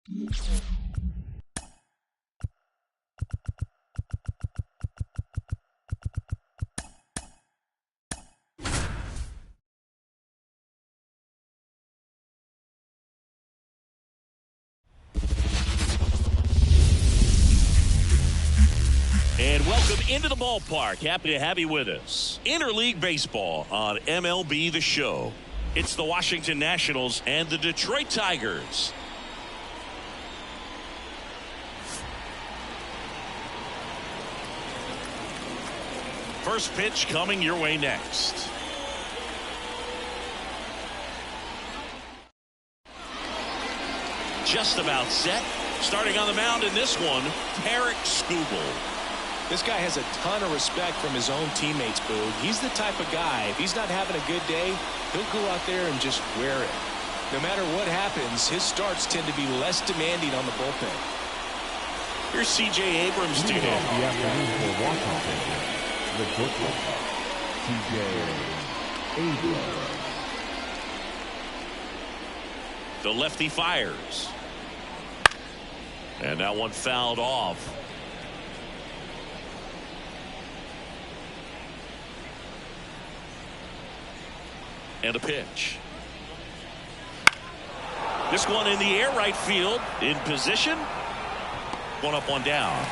And welcome into the ballpark. Happy to have you with us. Interleague Baseball on MLB The Show. It's the Washington Nationals and the Detroit Tigers. First pitch coming your way next. Just about set. Starting on the mound in this one, Tarek Skubal. This guy has a ton of respect from his own teammates, Boog. He's the type of guy, if he's not having a good day, he'll go out there and just wear it. No matter what happens, his starts tend to be less demanding on the bullpen. Here's C.J. Abrams to him. The lefty fires. And that one fouled off. And a pitch. This one in the air, right field, in position. One up, one down.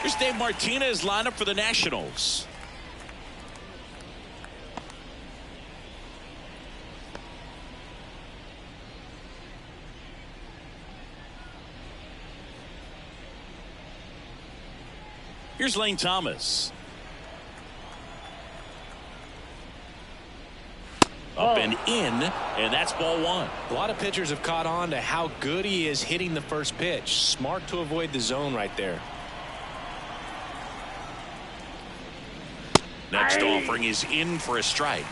Here's Dave Martinez lineup for the Nationals. Here's Lane Thomas. Up and in, and that's ball one. A lot of pitchers have caught on to how good he is hitting the first pitch. Smart to avoid the zone right there. Next offering is in for a strike.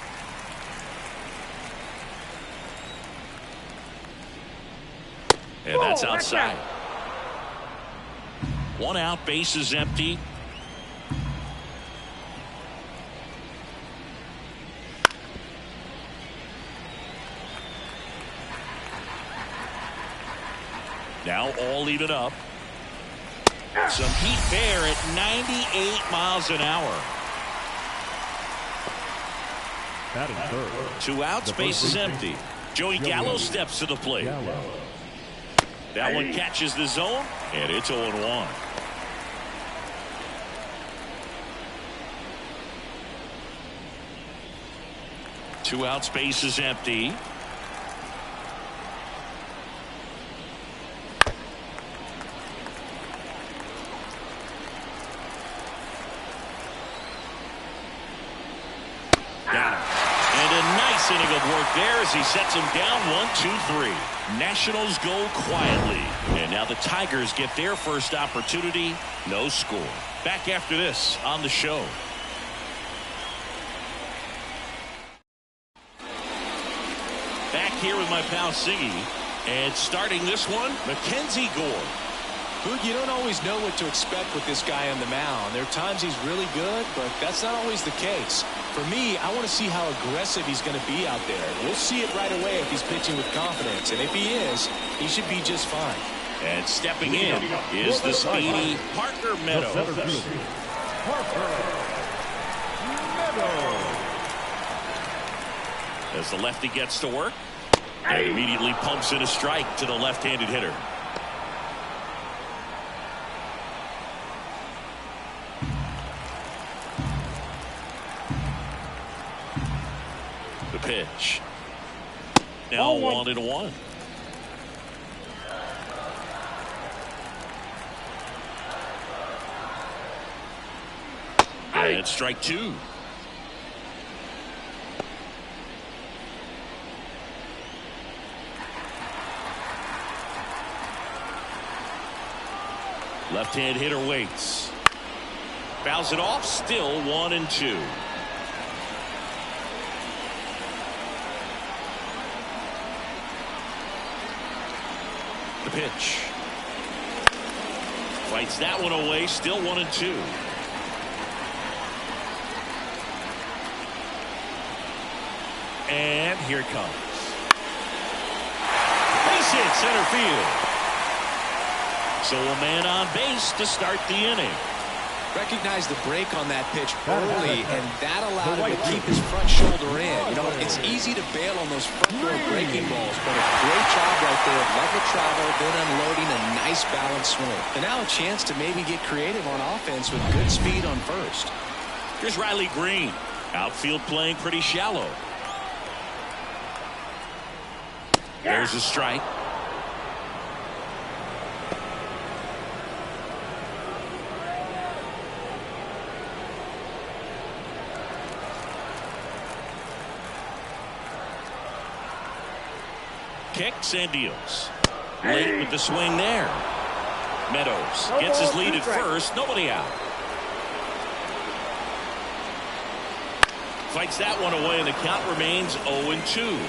And that's outside. One out, base is empty. Now all even up. Some heat there at 98 miles an hour. Two outs, base is empty. Joey Gallo steps to the plate. That one catches the zone, and it's 0-1. Two outs, base is empty. Inning of work there as he sets him down 1-2-3. Nationals go quietly, and now the Tigers get their first opportunity. No score. Back after this on the show. Back here with my pal Siggy, and starting this one, Mackenzie Gore. Boog, you don't always know what to expect with this guy on the mound. There are times he's really good, but that's not always the case. For me, I want to see how aggressive he's going to be out there. We'll see it right away if he's pitching with confidence. And if he is, he should be just fine. And stepping in is the speedy Parker Meadows. As the lefty gets to work, and immediately pumps in a strike to the left-handed hitter. The pitch. Now 1-1. And strike two. Left-hand hitter waits. Fouls it off. Still 1-2. The pitch. Fights that one away. Still 1-2. And here it comes. hit center field. So a man on base to start the inning. Recognized the break on that pitch early, and that allowed him to keep his front shoulder in. You know, it's easy to bail on those front door breaking balls, but a great job right there of letting it travel, then unloading a nice balanced swing. And now a chance to maybe get creative on offense with good speed on first. Here's Riley Green. Outfield playing pretty shallow. There's a strike. Kicks and deals. Late with the swing there. Meadows gets his lead at first. Nobody out. Fights that one away, and the count remains 0-2.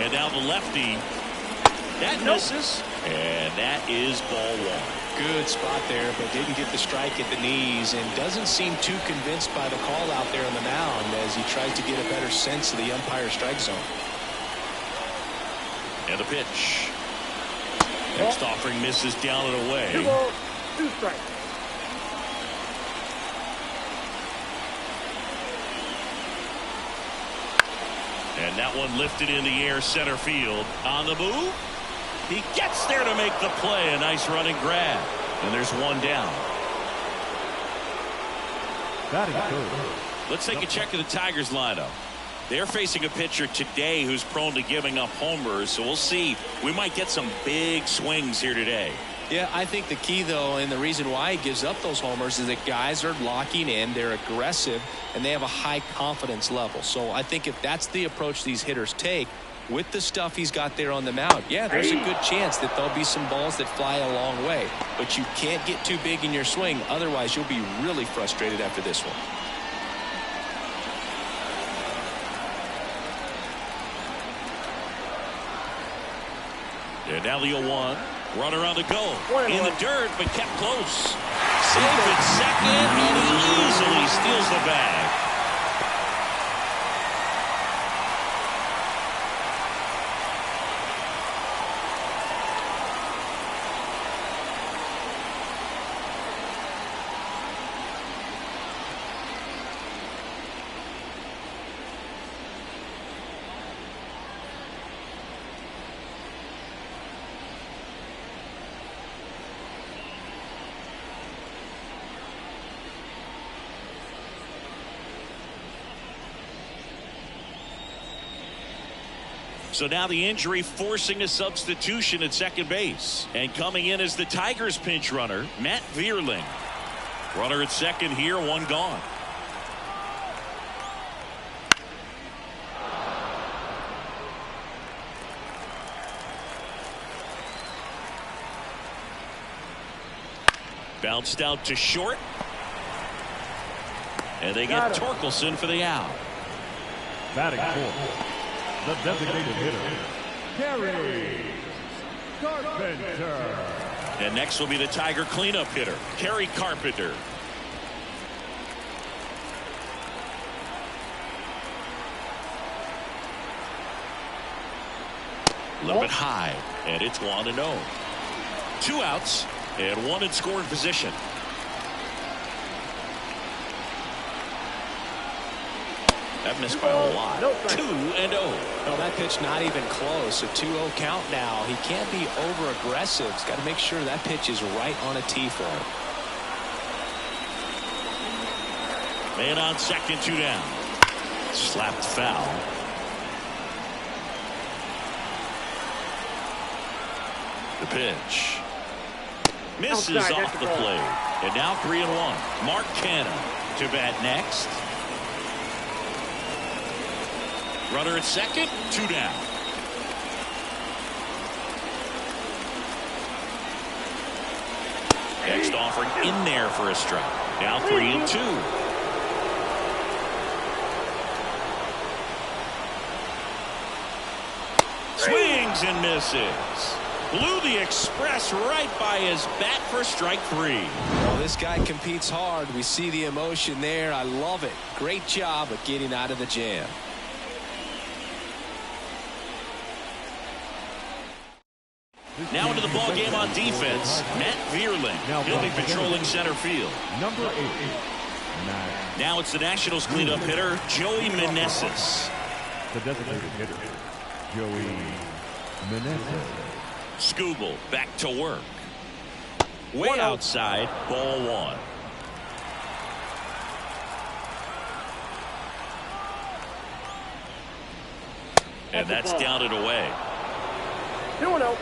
And now the lefty. That misses. And that is ball one. Good spot there, but didn't get the strike at the knees, and doesn't seem too convinced by the call out there on the mound as he tries to get a better sense of the umpire strike zone. And the pitch. Next offering misses down and away. 2 balls, 2 strikes. And that one lifted in the air center field. On the move. He gets there to make the play. A nice running grab. And there's one down. Let's take a check of the Tigers lineup. They're facing a pitcher today who's prone to giving up homers. So we'll see. We might get some big swings here today. Yeah, I think the key, though, and the reason why he gives up those homers is that guys are locking in, they're aggressive, and they have a high confidence level. So I think if that's the approach these hitters take, with the stuff he's got there on the mound, yeah, there's a good chance that there'll be some balls that fly a long way. But you can't get too big in your swing, otherwise you'll be really frustrated after this one. And now the 0-1. Runner on the go. In the dirt, but kept close. Safe at second, and he easily steals the bag. So now the injury forcing a substitution at second base. And coming in as the Tigers pinch runner, Matt Vierling. Runner at second here, one gone. Bounced out to short. And they get Torkelson for the out. Batting fourth, the designated hitter, Gary Carpenter. And next will be the Tiger cleanup hitter, Kerry Carpenter. A little bit high, and it's 1-0. 2 outs, and 1 in scoring position. That missed by a lot. 2-0. Well, that pitch not even close. A 2-0 count now. He can't be over aggressive. He's got to make sure that pitch is right on a tee for him. Man on second, 2 down. Slapped foul. The pitch. Misses off the plate. And now 3-1. Mark Canha to bat next. Runner at second, 2 down. Next offering in there for a strike. Now 3-2. Swings and misses. Blew the express right by his bat for strike 3. Well, this guy competes hard. We see the emotion there. I love it. Great job of getting out of the jam. Now into the ball game on defense, Matt Vierling. He'll be patrolling center field. Number 8. Now it's the Nationals cleanup hitter, Joey Meneses. The designated hitter, Joey Meneses. Skubal back to work. Way outside, ball 1. And that's down and away. 2-0.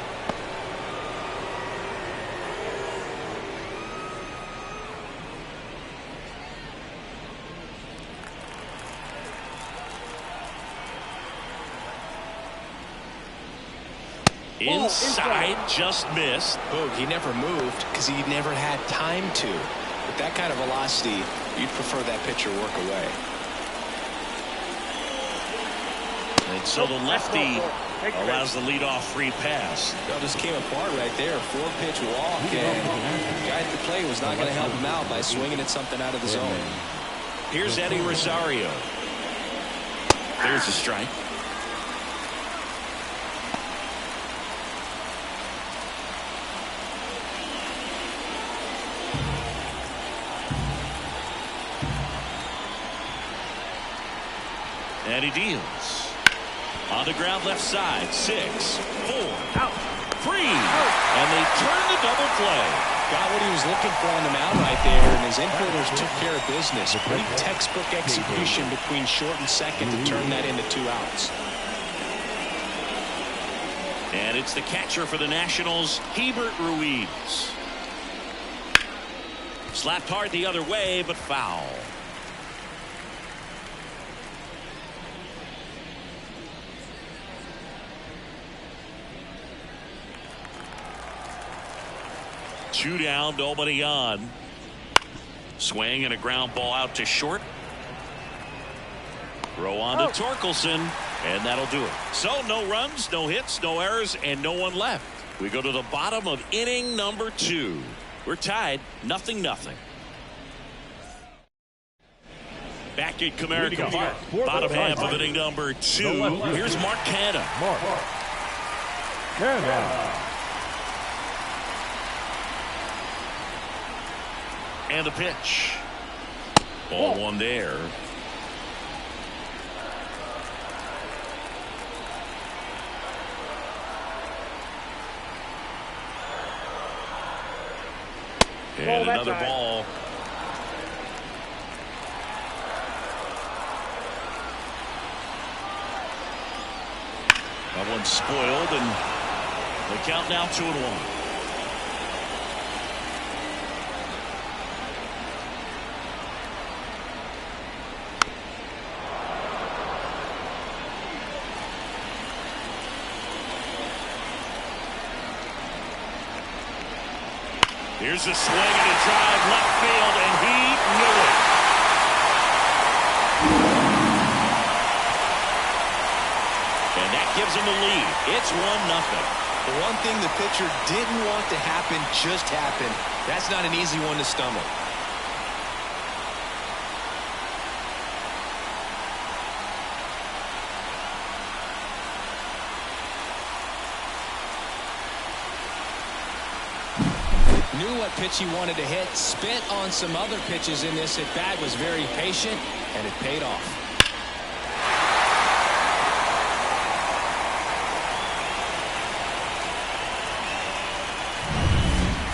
Inside, just missed. Boog, he never moved because he never had time to. With that kind of velocity, you'd prefer that pitcher work away. And so the lefty allows the leadoff free pass. That just came apart right there. 4-pitch walk, and the guy at the plate was not going to help him out by swinging at something out of the zone. Here's Eddie Rosario. There's a strike. And he deals. On the ground left side. 6, 4, out, 3. And they turn the double play. Got what he was looking for on the mound right there, and his infielders took care of business. A pretty textbook execution between short and second to turn that into 2 outs. And it's the catcher for the Nationals, Hebert Ruiz. Slapped hard the other way, but foul. Two down, nobody on. Swing and a ground ball out to short. Throw on to Torkelson, and that'll do it. So no runs, no hits, no errors, and no one left. We go to the bottom of inning number 2. We're tied 0-0. Back at Comerica Park, bottom half of inning number 2. Here's Mark Canha. And the pitch. Ball 1 there. And another ball. That one's spoiled, and the count now 2-1. Here's a swing and a drive left field, and he knew it. And that gives him the lead. It's 1-0. The one thing the pitcher didn't want to happen just happened. That's not an easy one to stomach. Knew what pitch he wanted to hit, spent on some other pitches in this at bat, was very patient, and it paid off.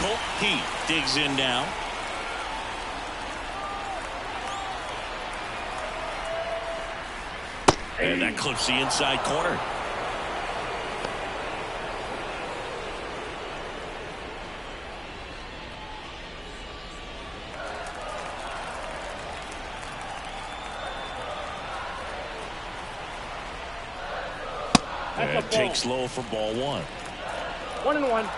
Colt Heath digs in now. And that clips the inside corner. And takes low for ball 1. 1-1.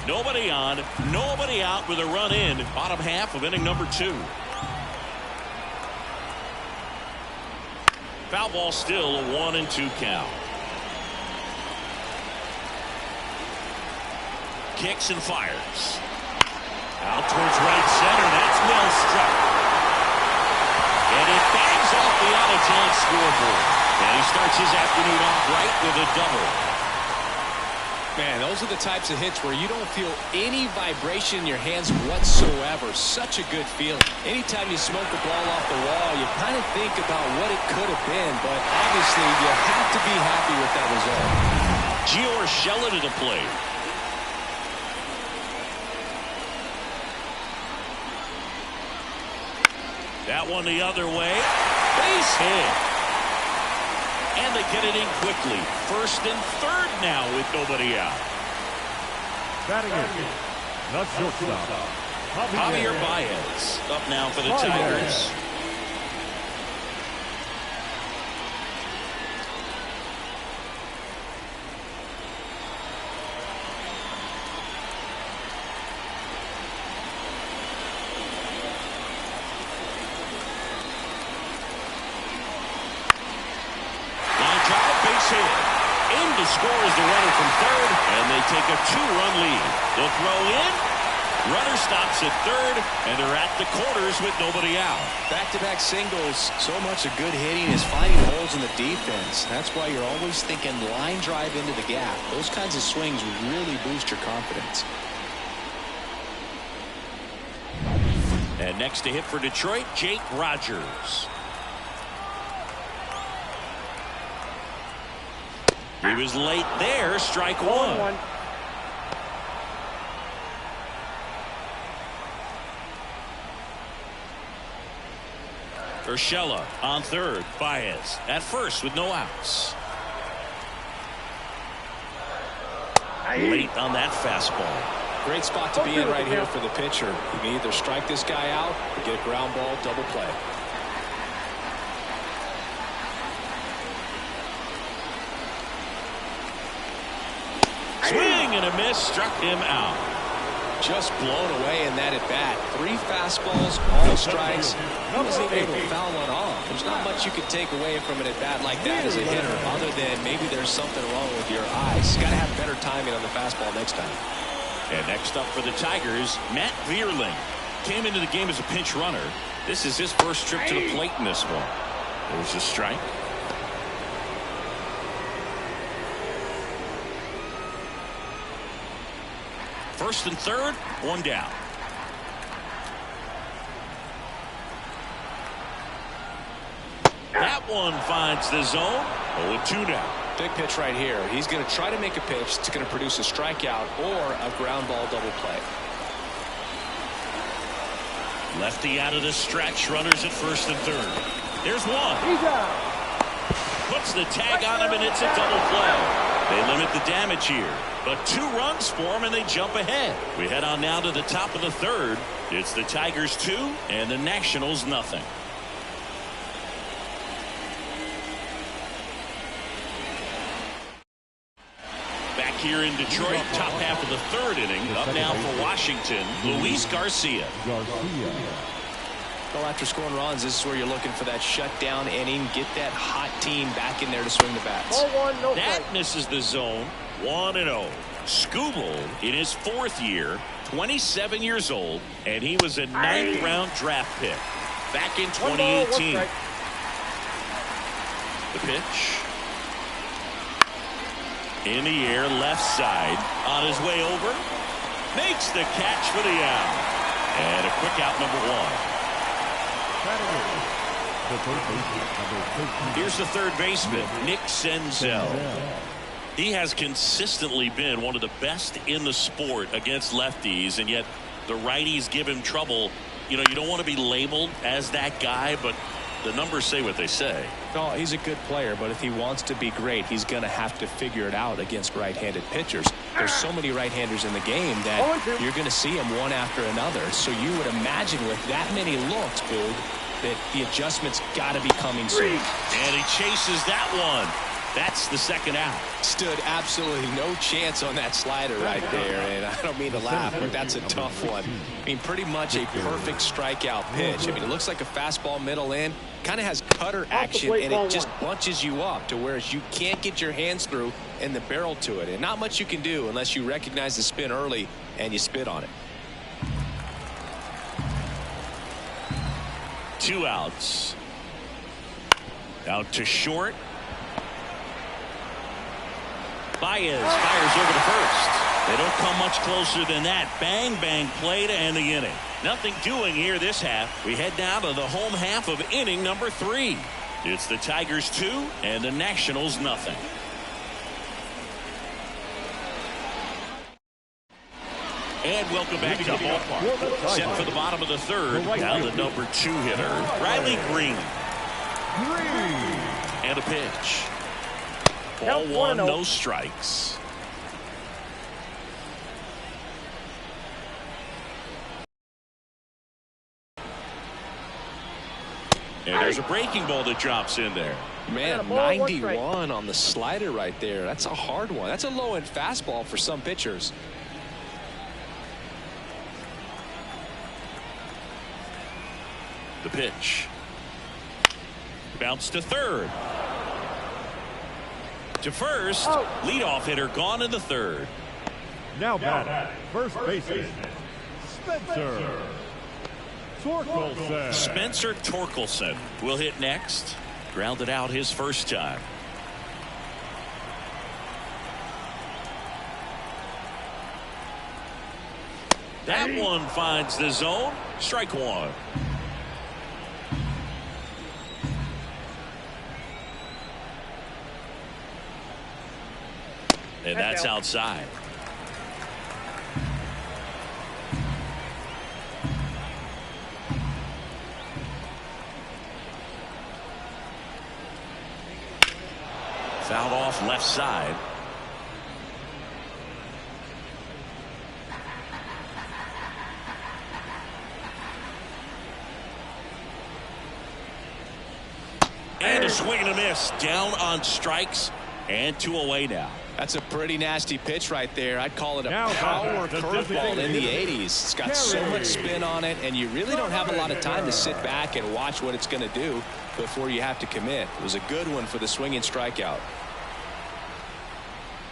Nobody on, nobody out with a run in. Bottom half of inning number 2. Foul ball, still a 1-2 count. Kicks and fires. Out towards right center. That's well struck. And it bangs off the out-of-town scoreboard. And he starts his afternoon off right with a double. Man, those are the types of hits where you don't feel any vibration in your hands whatsoever. Such a good feeling. Anytime you smoke a ball off the wall, you kind of think about what it could have been, but obviously you have to be happy with that result. Gio Urshela to the plate. That one the other way. Base hit. And they get it in quickly. First and third now with nobody out. Batting in, the shortstop, Javier Baez up now for the Tigers. In to score is the runner from third, and they take a 2-run lead. The throw in, runner stops at third, and they're at the corners with nobody out. Back-to-back singles. So much of good hitting is finding holes in the defense. That's why you're always thinking line drive into the gap. Those kinds of swings really boost your confidence. And next to hit for Detroit, Jake Rogers. He was late there. Strike one. Urshela on third. Baez at first with no outs. Late on that fastball. Great spot to be in right here for the pitcher. You can either strike this guy out or get a ground ball double play. Swing and a miss, struck him out. Just blown away in that at bat. 3 fastballs, all strikes. He wasn't even able to foul one off. There's not much you can take away from an at bat like that as a hitter, other than maybe there's something wrong with your eyes. Got to have better timing on the fastball next time. And next up for the Tigers, Matt Vierling. Came into the game as a pinch runner. This is his first trip to the plate in this one. There's a strike. First and third, one down. That one finds the zone. 0-2 now. Big pitch right here. He's going to try to make a pitch that's going to produce a strikeout or a ground ball double play. Lefty out of the stretch. Runners at first and third. There's one. He's out. Puts the tag on him, and it's a double play. They limit the damage here, but 2 runs for them, and they jump ahead. We head on now to the top of the third. It's the Tigers 2 and the Nationals nothing. Back here in Detroit, top half of the third inning. Up now for Washington, Luis Garcia. Well, after scoring runs, this is where you're looking for that shutdown inning. Get that hot team back in there to swing the bats. That misses the zone. 1-0. Skubal in his 4th year, 27 years old, and he was a 9th-round draft pick back in 2018. The pitch. In the air, left side. On his way over. Makes the catch for the out. And a quick out, number 1. Here's the third baseman, Nick Senzel. He has consistently been one of the best in the sport against lefties, and yet the righties give him trouble. You know, you don't want to be labeled as that guy, but the numbers say what they say. No, he's a good player, but if he wants to be great, he's going to have to figure it out against right-handed pitchers. There's so many right-handers in the game that you're going to see them one after another. So you would imagine with that many looks, Boog, that the adjustment's got to be coming soon. And he chases that one. That's the second out. Stood absolutely no chance on that slider right there, and I don't mean to laugh, but that's a tough one. I mean, pretty much a perfect strikeout pitch. I mean, it looks like a fastball middle in, kind of has cutter action, and it just bunches you up to where you can't get your hands through and the barrel to it, and not much you can do unless you recognize the spin early and you spit on it. 2 outs. Out to short. Baez fires over to first. They don't come much closer than that. Bang, bang play to end the inning. Nothing doing here this half. We head down to the home half of inning number 3. It's the Tigers 2 and the Nationals nothing. And welcome back to the ballpark. Set for the bottom of the 3rd. Now the number 2 hitter, Riley Green. And a pitch. Ball 1, no strikes. And there's a breaking ball that drops in there. Man, 91 on the slider right there. That's a hard one. That's a low-end fastball for some pitchers. The pitch. Bounce to 3rd. To first. Leadoff hitter gone in the 3rd. Now batting, first baseman, Spencer Torkelson. Spencer Torkelson will hit next. Grounded out his first time. That one finds the zone. Strike 1. And that's outside. Fouled off left side. And a swing and a miss. Down on strikes and 2 away now. That's a pretty nasty pitch right there. I'd call it a power curveball in the 80s. It's got so much spin on it, and you really don't have a lot of time to sit back and watch what it's going to do before you have to commit. It was a good one for the swinging strikeout.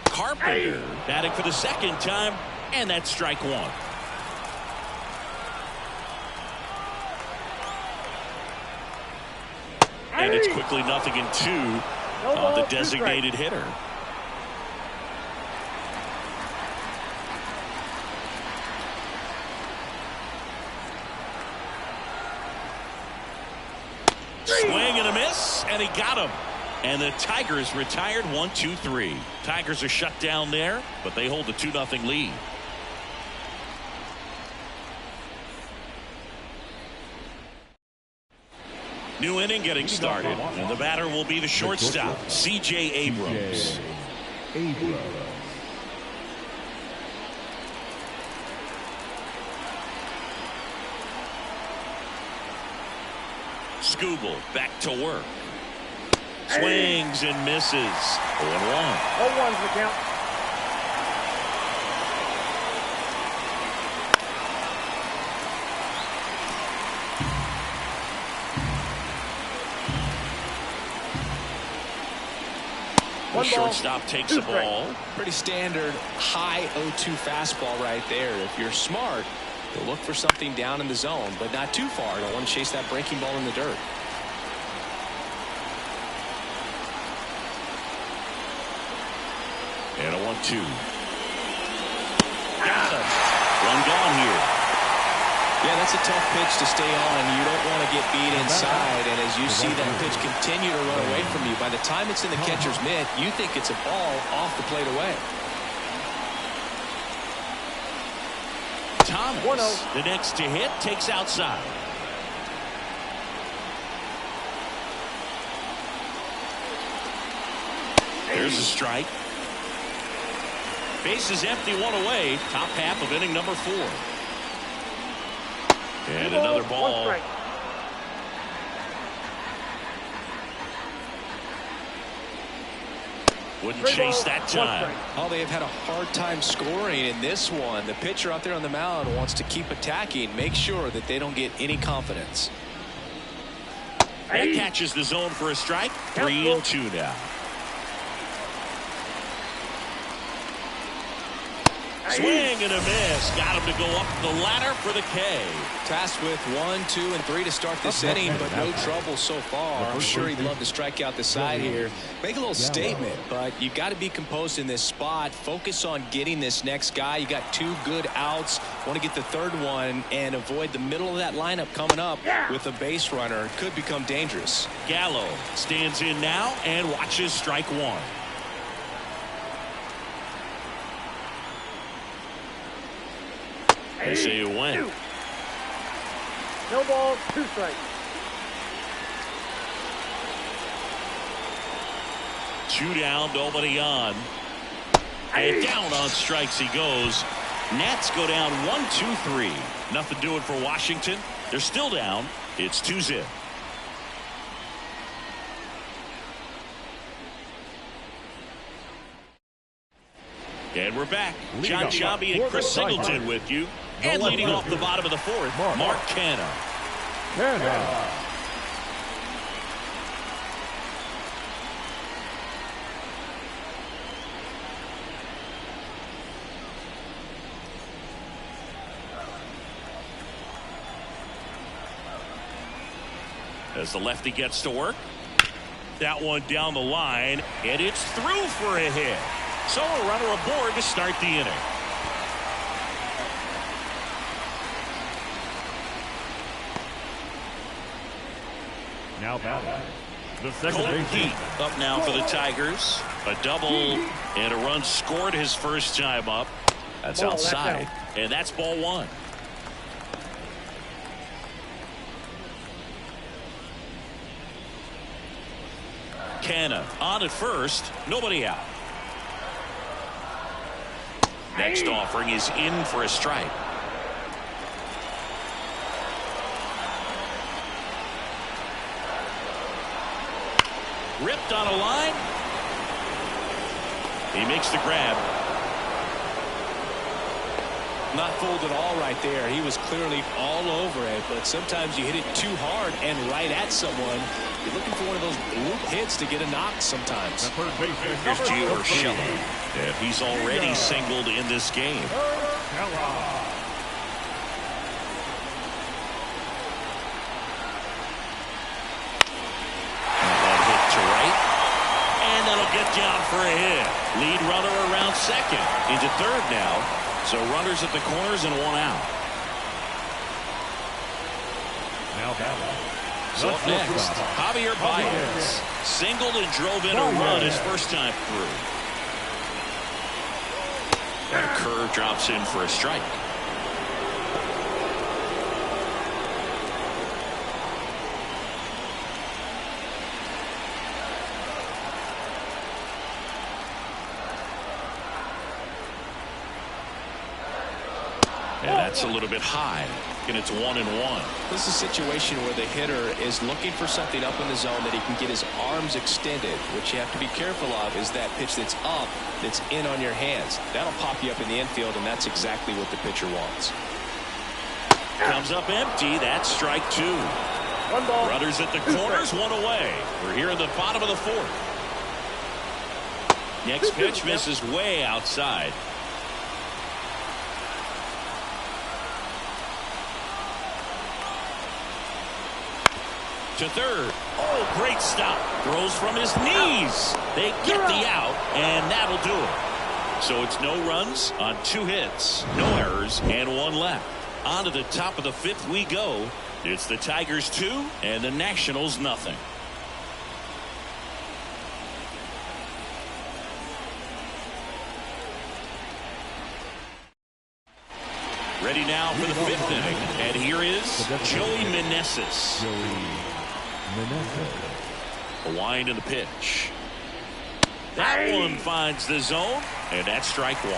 Carpenter batting for the 2nd time, and that's strike 1. And it's quickly 0-2 on the designated hitter. Swing and a miss, and he got him. And the Tigers retired 1-2-3. Tigers are shut down there, but they hold a 2-0 lead. New inning getting started, and the batter will be the shortstop, C.J. Abrams. Skubal back to work. Swings and misses. 0-1. 0-1's the count. The shortstop takes the ball. Pretty standard high 0-2 fastball right there. If you're smart, you'll look for something down in the zone, but not too far. Don't want to chase that breaking ball in the dirt. And a 1-2. Got him. One gone here. Yeah, that's a tough pitch to stay on. You don't want to get beat inside, and as you see that pitch continue to run away from you, by the time it's in the catcher's mitt, you think it's a ball off the plate away. Thomas, the next to hit, takes outside. There's a strike. Base is empty, 1 away. Top half of inning number 4. And another ball. Wouldn't chase that time. Oh, they have had a hard time scoring in this one. The pitcher out there on the mound wants to keep attacking, make sure that they don't get any confidence. That catches the zone for a strike. 3-2 now. Swing and a miss. Got him to go up the ladder for the K. Tasked with 1, 2, and 3 to start this inning, but no trouble so far. I'm sure he'd love to strike out the side here. Make a little statement, but you got to be composed in this spot. Focus on getting this next guy. You got 2 good outs. Want to get the third one and avoid the middle of that lineup coming up with a base runner. Could become dangerous. Gallo stands in now and watches strike 1. They say you win. No ball, 2 strikes. 2 down, nobody on. And down on strikes he goes. Nats go down 1-2-3. Nothing doing for Washington. They're still down. It's 2-0. And we're back. John Sciambi and Chris Singleton with you. And leading off the bottom of the 4th, Mark Canha. As the lefty gets to work. That one down the line, and it's through for a hit. So a runner aboard to start the inning. Now batting. The second Colton baseman. Heat up now for the Tigers. A double and a run scored his first time up. That's outside. And that's ball 1. Canha on at first. Nobody out. Next offering is in for a strike. Ripped on a line. He makes the grab. Not fooled at all right there. He was clearly all over it, but sometimes you hit it too hard and right at someone. You're looking for one of those loop hits to get a knock sometimes. Here's Gio Urshela. And he's already singled in this game. Get down for a hit. Lead runner around second. Into third now. So runners at the corners and 1 out. So up next, Javier Baez. Singled and drove in a run his first time through. And a curve drops in for a strike. And that's a little bit high. And it's 1-1. This is a situation where the hitter is looking for something up in the zone that he can get his arms extended. What you have to be careful of is that pitch that's up, that's in on your hands. That'll pop you up in the infield, and that's exactly what the pitcher wants. Comes up empty. That's strike 2. 1 ball. Runners at the corners, 1 away. We're here in the bottom of the 4th. Next pitch misses way outside. To third. Oh, great stop. Throws from his knees. They get the out, and that'll do it. So it's no runs on 2 hits, no errors, and 1 left. On to the top of the 5th we go. It's the Tigers 2 and the Nationals nothing. Ready now for the 5th inning. And here is Joey Meneses. A wind in the pitch. That one finds the zone, and that's strike 1.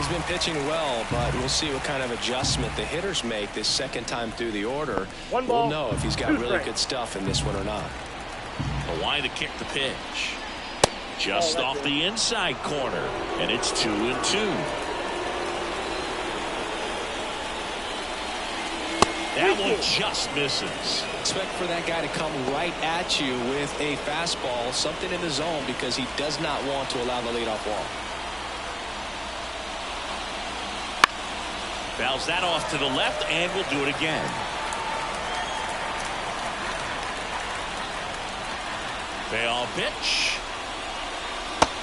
He's been pitching well, but we'll see what kind of adjustment the hitters make this second time through the order. We'll know if he's got really good stuff in this one or not. Hawaii to kick the pitch. Just off the inside corner, and it's 2-2. That one just misses. Expect for that guy to come right at you with a fastball, something in the zone, because he does not want to allow the leadoff walk. Fouls that off to the left, and we'll do it again. Payoff pitch.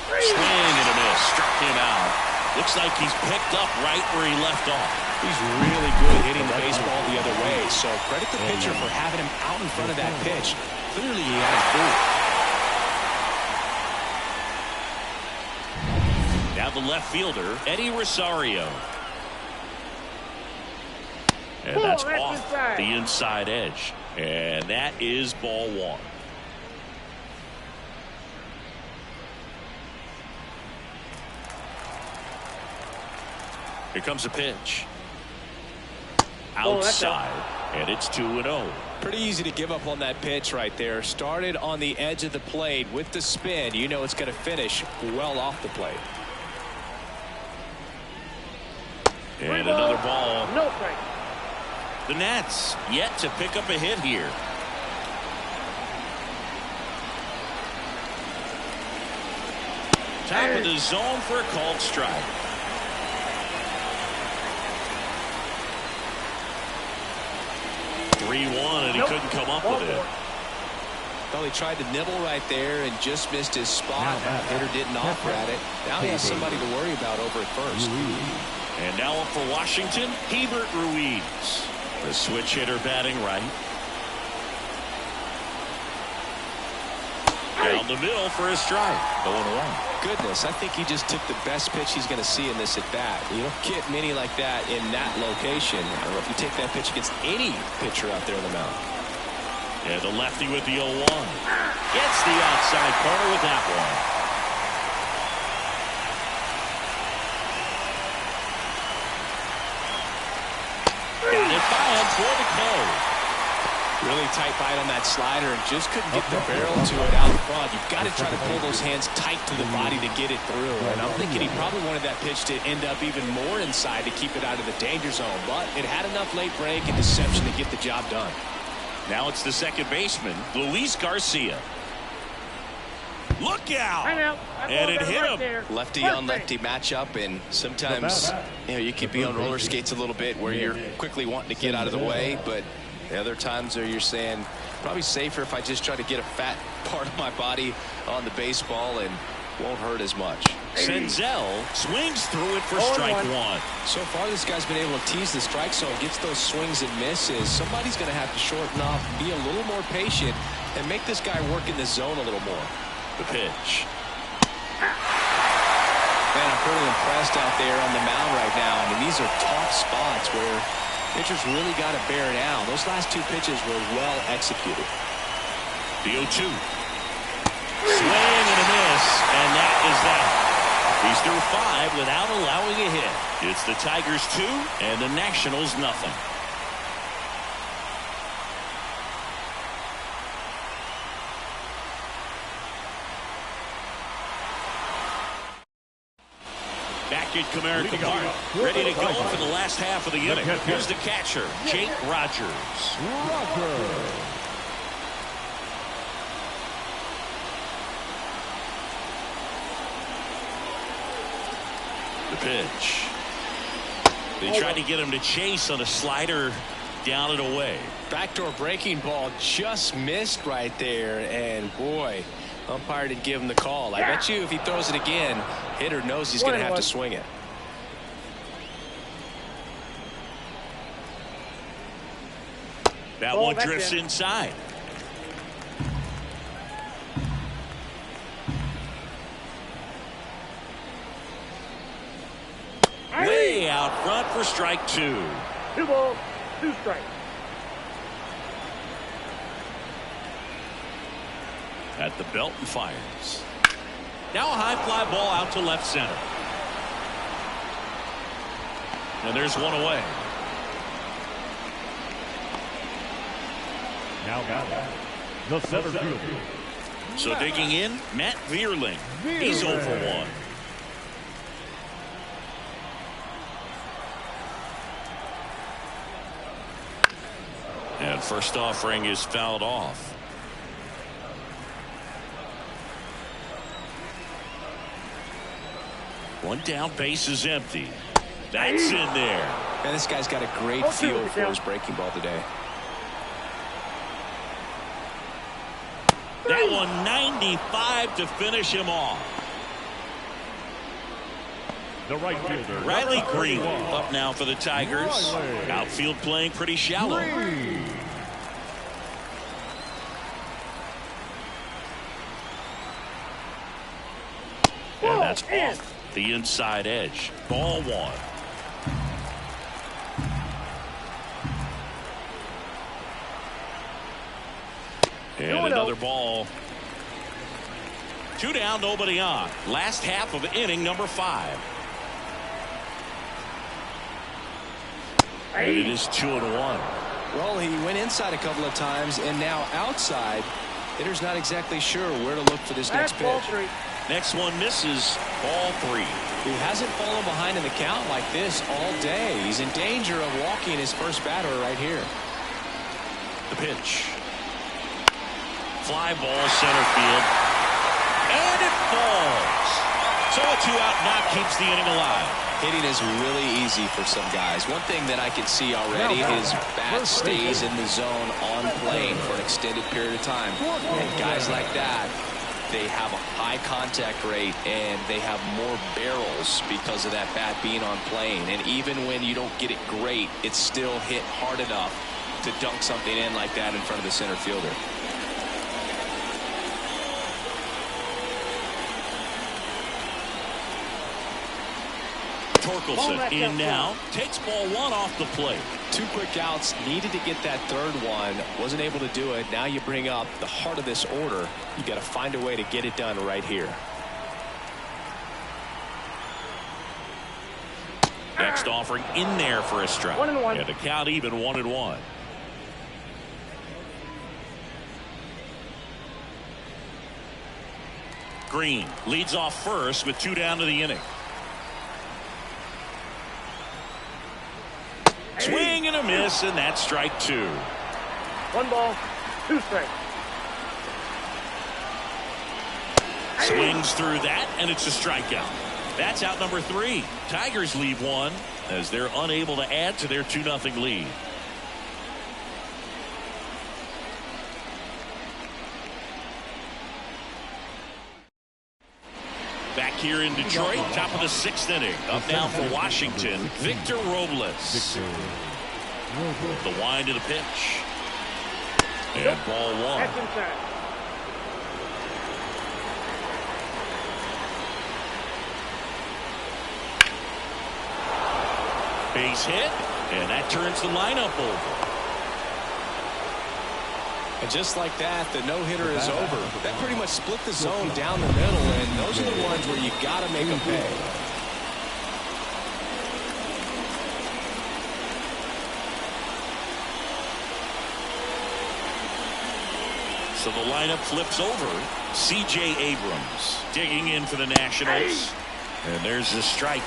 Swing and a miss. Struck him out. Looks like he's picked up right where he left off. He's really good hitting the baseball the other way, so credit the pitcher for having him out in front of that pitch. Clearly he had it fooled. Now the left fielder, Eddie Rosario. And that's off the inside edge. And that is ball one. Here comes a pitch. Outside, and it's 2-0. Pretty easy to give up on that pitch right there. Started on the edge of the plate with the spin. You know it's going to finish well off the plate. And another ball. No strike. The Nats yet to pick up a hit here. Top of the zone for a called strike. And he couldn't come up with it. Well, he tried to nibble right there and just missed his spot. Hitter didn't offer at it. Now he has somebody to worry about over at first. And now up for Washington, Hebert Ruiz. The switch hitter batting right. Down the middle for a strike. 0-1. Goodness, I think he just took the best pitch he's going to see in this at bat. You don't get many like that in that location. I don't know if you take that pitch against any pitcher out there on the mound. Yeah, the lefty with the 0-1. Gets the outside corner with that one. Got it by him for the K. Really tight bite on that slider and just couldn't get the barrel to it out front. You've got to try to pull those hands tight to the body to get it through. And I'm thinking he probably wanted that pitch to end up even more inside to keep it out of the danger zone. But it had enough late break and deception to get the job done. Now it's the second baseman, Luis Garcia. Look out! And it hit him. Lefty on lefty matchup, and sometimes you can be on roller skates a little bit where you're quickly wanting to get out of the way, but the other times are you're saying probably safer if I just try to get a fat part of my body on the baseball and won't hurt as much. Senzel swings through it for strike one. So far this guy's been able to tease the strike zone, gets those swings and misses. Somebody's going to have to shorten off, be a little more patient, and make this guy work in the zone a little more. The pitch. Man, I'm pretty impressed out there on the mound right now. I mean, these are tough spots where pitchers really got to bear down. Those last two pitches were well executed. The 0-2. Swing and a miss, and that is that. He's through 5 without allowing a hit. It's the Tigers 2 and the Nationals nothing. Back at Comerica Park, ready to go for the last half of the inning. Here's the catcher, Jake Rogers. The pitch. They tried to get him to chase on a slider down and away. Backdoor breaking ball just missed right there, and boy, umpire didn't give him the call. I bet you if he throws it again, hitter knows he's going to have to swing it. That one drifts inside. Way out front for strike 2. 2 balls, 2 strikes. At the belt and fires. Now a high fly ball out to left center. And there's one away. Now batting, the center fielder. So digging in, Matt Vierling. He's 0 for 1. And first offering is fouled off. One down, base is empty. That's in there. Man, this guy's got a great feel for his breaking ball today. That one 95 to finish him off. The right fielder, Riley Green up now for the Tigers. Outfield playing pretty shallow. And that's off the inside edge. Ball 1. And another ball. 2 down, nobody on. Last half of inning number 5. And it is 2-1. Well, he went inside a couple of times, and now outside. Hitter's not exactly sure where to look for this next pitch. Next one misses. Ball 3. He hasn't fallen behind in the count like this all day. He's in danger of walking his first batter right here. The pitch. Fly ball center field. And it falls. So a 2-out knock keeps the inning alive. Hitting is really easy for some guys. One thing that I can see already is bat stays in the zone on plane for an extended period of time. And guys like that, they have a high contact rate and they have more barrels because of that bat being on plane. And even when you don't get it great, it's still hit hard enough to dunk something in like that in front of the center fielder. Torkelson in now, takes ball 1 off the plate. 2 quick outs, needed to get that third one, wasn't able to do it. Now you bring up the heart of this order. You got to find a way to get it done right here. Next offering in there for a strike. 1-1. And the count even 1-1. Green leads off first with 2 down to the inning. Swing and a miss, and that's strike 2. 1 ball, 2 strikes. Swings through that, and it's a strikeout. That's out number 3. Tigers leave 1 as they're unable to add to their 2-0 lead. Back here in Detroit, top of the 6th inning. Up now for Washington, Victor Robles. The wind of the pitch. And ball 1. That's inside. Base hit, and that turns the lineup over. And just like that, the no-hitter is over. That pretty much split the zone down the middle, and those are the ones where you got to make them pay. So the lineup flips over. C.J. Abrams digging in for the Nationals. And there's the strike.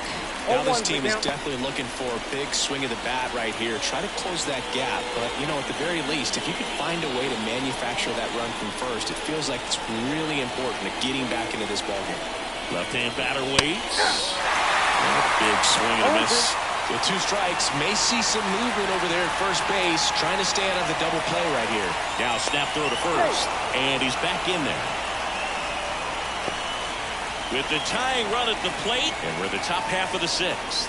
Now this team is definitely looking for a big swing of the bat right here. Try to close that gap. But, you know, at the very least, if you could find a way to manufacture that run from first, it feels like it's really important to getting back into this ballgame. Left-hand batter waits. And a big swing and a miss. With 2 strikes, may see some movement over there at first base, trying to stay out of the double play right here. Now snap throw to first, and he's back in there. With the tying run at the plate, and we're the top half of the 6th.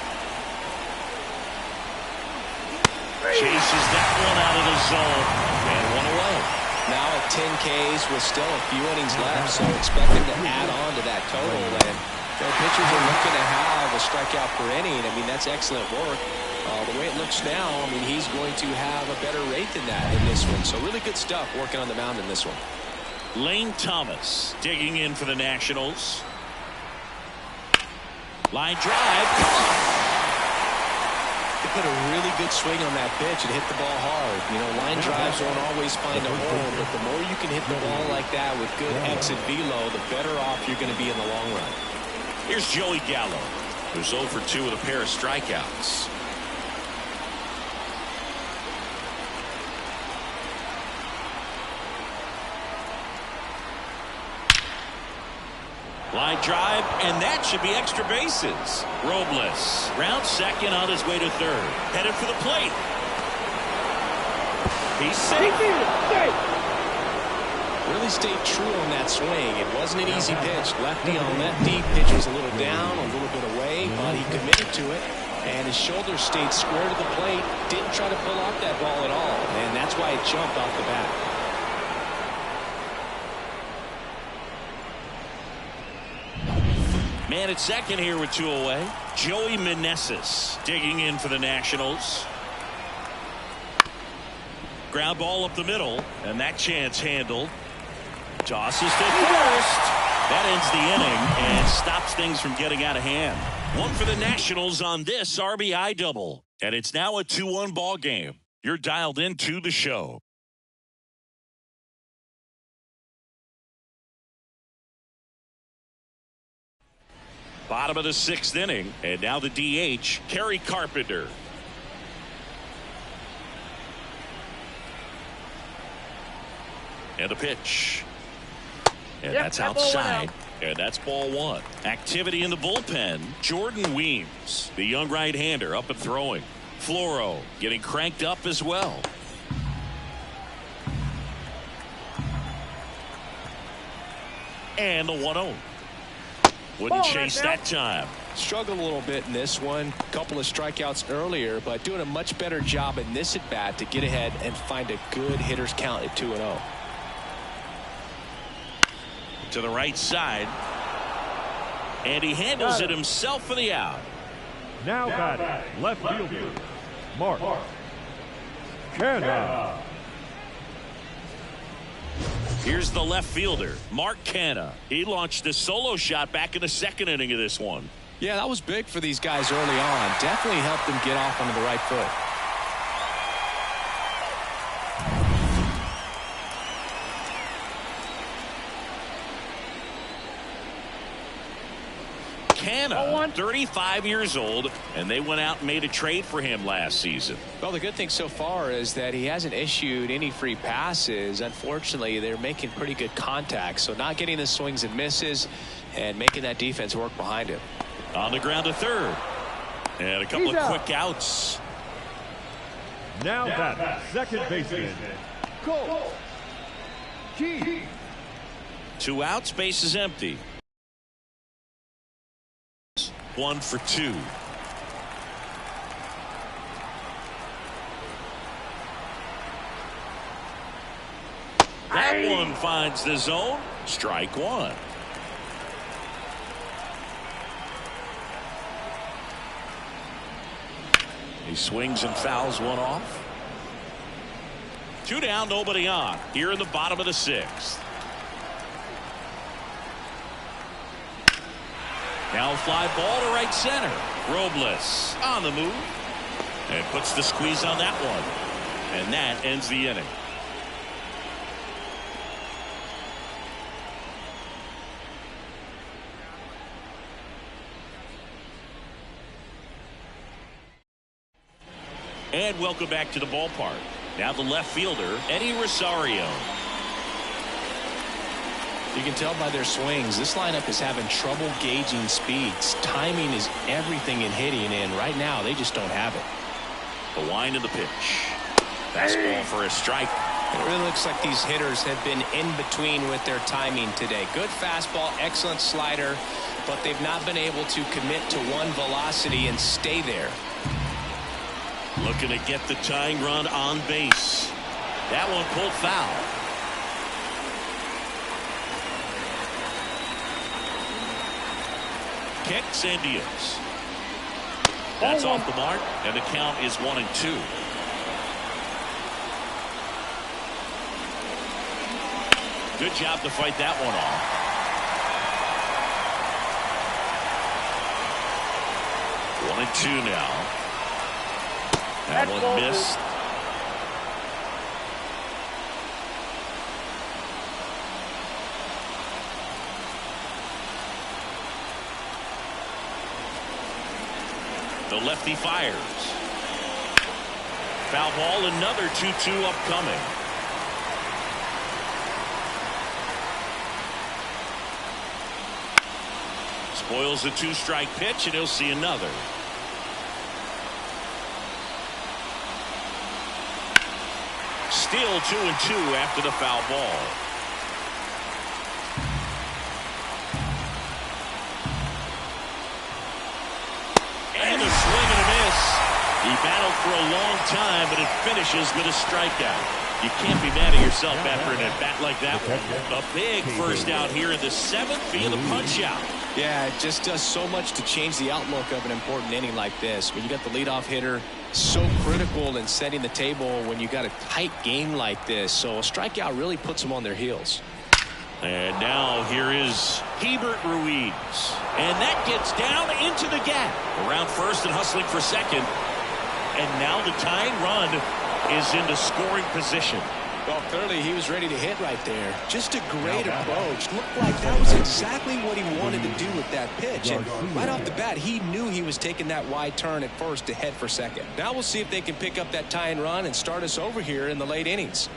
Chases that one out of the zone, and 1 away. Now at 10 Ks with still a few innings left, so expect him to add on to that total. And pitchers are looking to have a strikeout per inning. I mean, that's excellent work. The way it looks now, I mean, he's going to have a better rate than that in this one. So really good stuff working on the mound in this one. Lane Thomas digging in for the Nationals. Line drive. put a really good swing on that pitch and hit the ball hard. You know, line drives don't always find a hole, but the more you can hit the ball like that with good exit velo, the better off you're going to be in the long run. Here's Joey Gallo, who's 0 for 2 with a pair of strikeouts. Line drive, and that should be extra bases. Robles round second on his way to third. Headed for the plate. He's safe. Really stayed true on that swing. It wasn't an easy pitch. Lefty on lefty. Pitch was a little down, a little bit away, but he committed to it. And his shoulders stayed square to the plate. Didn't try to pull off that ball at all. And that's why it jumped off the bat. Man at second here with 2 away. Joey Meneses digging in for the Nationals. Ground ball up the middle, and that chance handled. Tosses to first. That ends the inning and stops things from getting out of hand. One for the Nationals on this RBI double. And it's now a 2-1 ball game. You're dialed into the show. Bottom of the 6th inning, and now the DH, Kerry Carpenter. And a pitch. And that's outside. And that's ball 1. Activity in the bullpen. Jordan Weems, the young right-hander, up and throwing. Floro getting cranked up as well. And the 1-0. Wouldn't chase that time. Struggled a little bit in this one. Couple of strikeouts earlier, but doing a much better job in this at bat to get ahead and find a good hitter's count at 2-0. To the right side. And he handles it himself for the out. Now batting, left fielder, Mark Canha. Here's the left fielder, Mark Canha. He launched a solo shot back in the 2nd inning of this one. Yeah, that was big for these guys early on. Definitely helped them get off onto the right foot. Canha, 35 years old, and they went out and made a trade for him last season. Well, the good thing so far is that he hasn't issued any free passes. Unfortunately, they're making pretty good contact, so not getting the swings and misses and making that defense work behind him. On the ground to third. And a couple of quick outs. Now batting, second baseman, Cole Key. 2 outs, base is empty. 1 for 2. That one finds the zone. Strike 1. He swings and fouls one off. 2 down, nobody on. Here in the bottom of the 6th. Now fly ball to right center. Robles on the move. And puts the squeeze on that one. And that ends the inning. And welcome back to the ballpark. Now the left fielder, Eddie Rosario. You can tell by their swings, this lineup is having trouble gauging speeds. Timing is everything in hitting, and right now they just don't have it. The wind of the pitch. Fastball for a strike. It really looks like these hitters have been in between with their timing today. Good fastball, excellent slider, but they've not been able to commit to one velocity and stay there. Looking to get the tying run on base. That one pulled foul. Kicks and deals. That's off the mark, and the count is 1-2. Good job to fight that one off. One and two now. That one missed. The lefty fires. Foul ball, another 2-2 upcoming. Spoils a 2-strike pitch, and he'll see another. Still 2-2 after the foul ball. And a swing and a miss. He battled for a long time, but it finishes with a strikeout. You can't be mad at yourself after an at-bat like that one. A big first out here in the 7th via the punch-out. Yeah, it just does so much to change the outlook of an important inning like this. When you got the leadoff hitter, so critical in setting the table when you got a tight game like this. So a strikeout really puts them on their heels. And now here is Hebert Ruiz. And that gets down into the gap. Around first and hustling for second. And now the tying run is into scoring position. Well, clearly he was ready to hit right there. Just a great approach. Looked like that was exactly what he wanted to do with that pitch. And right off the bat, he knew he was taking that wide turn at first to head for second. Now we'll see if they can pick up that tying run and start us over here in the late innings.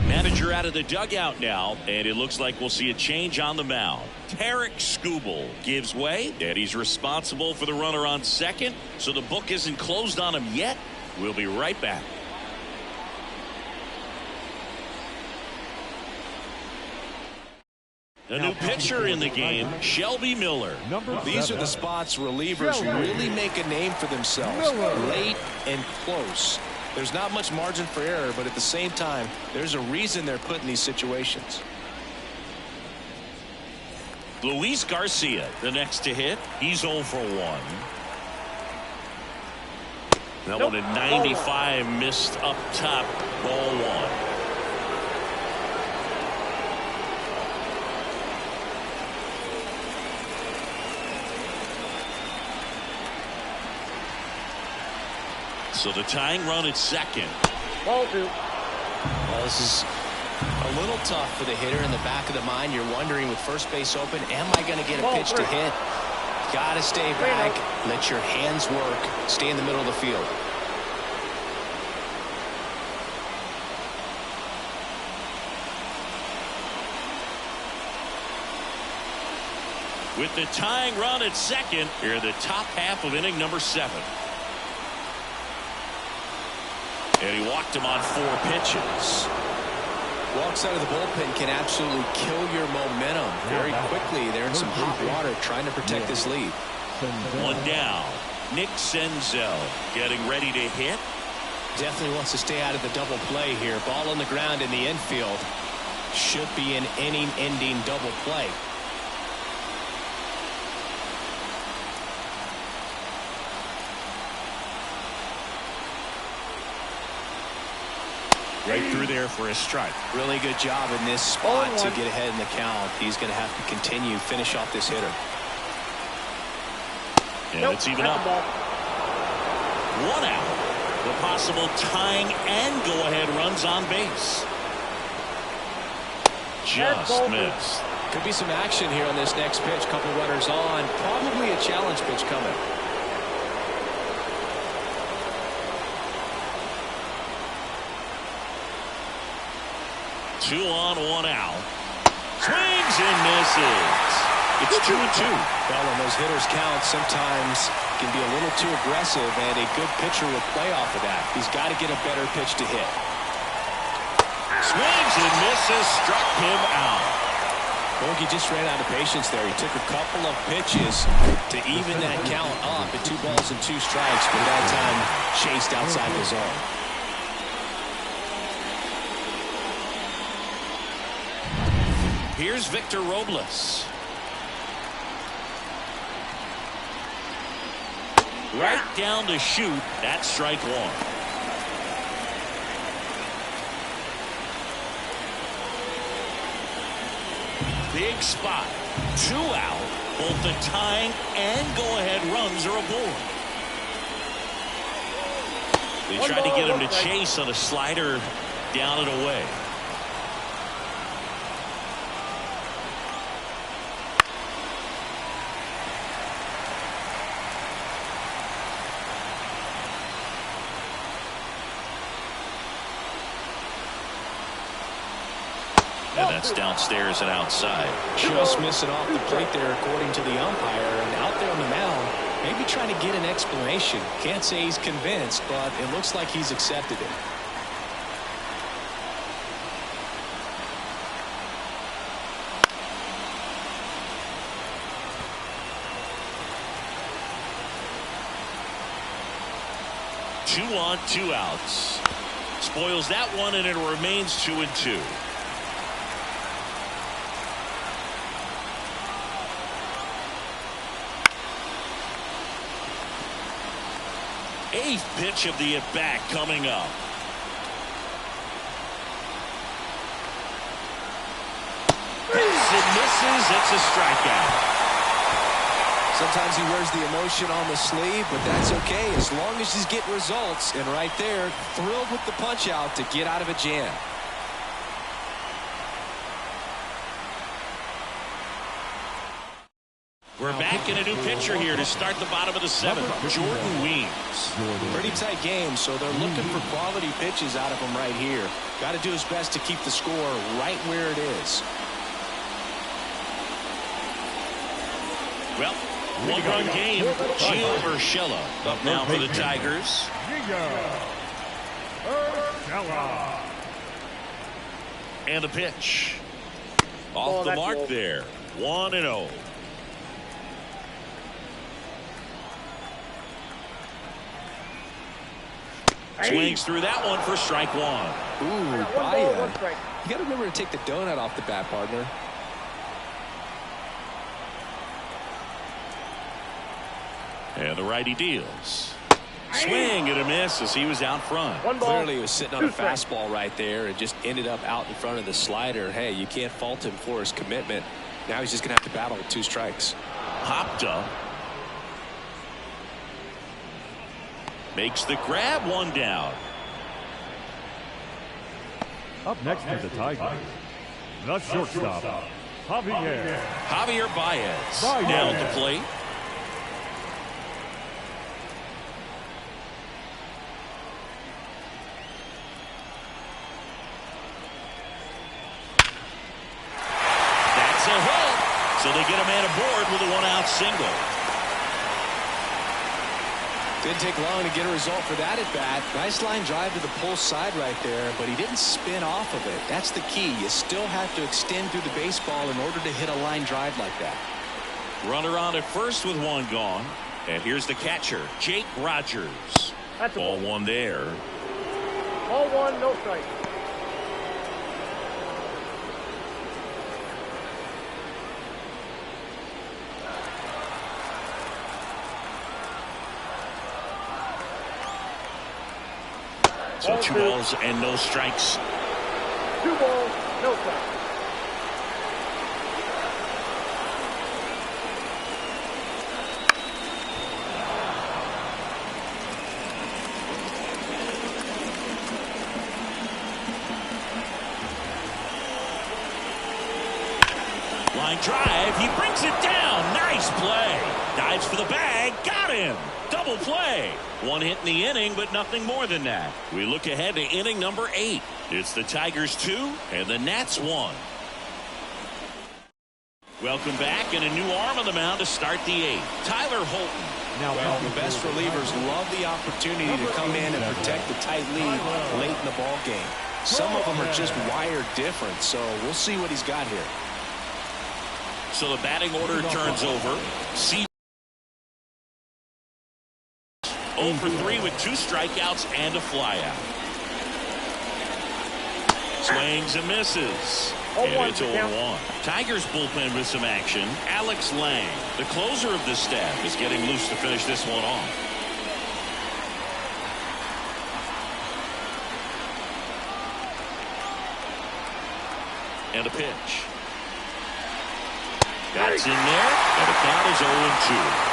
Manager out of the dugout now, and it looks like we'll see a change on the mound. Tarek Skubal gives way, and he's responsible for the runner on second, so the book isn't closed on him yet. We'll be right back. A new pitcher in the game, Shelby Miller. These are the spots relievers really make a name for themselves. Late and close. There's not much margin for error, but at the same time, there's a reason they're put in these situations. Luis Garcia, the next to hit. He's 0 for 1. That one at 95, missed up top, ball 1. So the tying run at second. Ball 2. Well, this is a little tough for the hitter in the back of the mind. You're wondering with first base open, am I going to get a pitch to hit? Got to stay back. Let your hands work. Stay in the middle of the field. With the tying run at second, here the top half of inning number 7. And he walked him on 4 pitches. Walks out of the bullpen can absolutely kill your momentum very quickly. They're in some hot water trying to protect this lead. 1 down. Nick Senzel getting ready to hit. Definitely wants to stay out of the double play here. Ball on the ground in the infield. Should be an inning-ending double play. Right through there for a strike. Really good job in this spot to get ahead in the count. He's going to have to continue, finish off this hitter. And it's even up. 1 out. The possible tying and go-ahead runs on base. Just missed. Could be some action here on this next pitch. Couple runners on. Probably a challenge pitch coming. Two on, 1 out. Swings and misses. It's 2-2. Well, when those hitters count, sometimes can be a little too aggressive, and a good pitcher will play off of that. He's got to get a better pitch to hit. Swings and misses, struck him out. Bogey just ran out of patience there. He took a couple of pitches to even that count up at 2 balls and 2 strikes, but that time chased outside the zone. Here's Victor Robles. Right down to shoot. That's strike 1. big spot. 2 out. Both the tying and go-ahead runs are aboard. They tried to get him to chase on a slider down and away. And that's downstairs and outside. Just missing off the plate there, according to the umpire. And out there on the mound, maybe trying to get an explanation. Can't say he's convinced, but it looks like he's accepted it. Two on, 2 outs. Spoils that one, and it remains 2-2. Eighth pitch of the at-bat coming up. It misses. It's a strikeout. Sometimes he wears the emotion on the sleeve, but that's okay as long as he's getting results. And right there, thrilled with the punch out to get out of a jam. We're back in a new pitcher here to start the bottom of the 7th. Jordan Weems. Pretty tight game, so they're looking for quality pitches out of him right here. Got to do his best to keep the score right where it is. Well, one-run game. Gio Urshela up now for the Tigers. And a pitch. Off the mark there. 1-0. Swings through that one for strike 1. Ooh, Baya. You got to remember to take the donut off the bat, partner. And the righty deals. Swing and a miss as he was out front. Clearly he was sitting on a fastball right there and just ended up out in front of the slider. Hey, you can't fault him for his commitment. Now he's just going to have to battle with 2 strikes. Popped up. Makes the grab, 1 down. Up next for the Tigers, the shortstop, Javier Baez down at the plate. That's a hit. So they get a man aboard with a 1-out single. Didn't take long to get a result for that at bat. Nice line drive to the pull side right there, but he didn't spin off of it. That's the key. You still have to extend through the baseball in order to hit a line drive like that. Runner on at first with 1 gone. And here's the catcher, Jake Rogers. Ball 1 there. Ball 1, no strike. So 2 balls and no strikes. 2 balls, no strikes. Line drive. He brings it down. Nice play. Dives for the bag. Got him. Double play. 1 hit in the inning, but nothing more than that. We look ahead to inning number 8. It's the Tigers 2 and the Nats 1. Welcome back, and a new arm on the mound to start the 8th. Tyler Holton. Now, the best relievers love the opportunity to come in and protect the tight lead late in the ball game. Some of them are just wired different, so we'll see what he's got here. So the batting order turns over. 0 for 3 with 2 strikeouts and a flyout. Swings and misses. And it's 0-1. Tigers bullpen with some action. Alex Lang, the closer of the staff, is getting loose to finish this one off. And a pitch. That's in there, and the count is 0-2.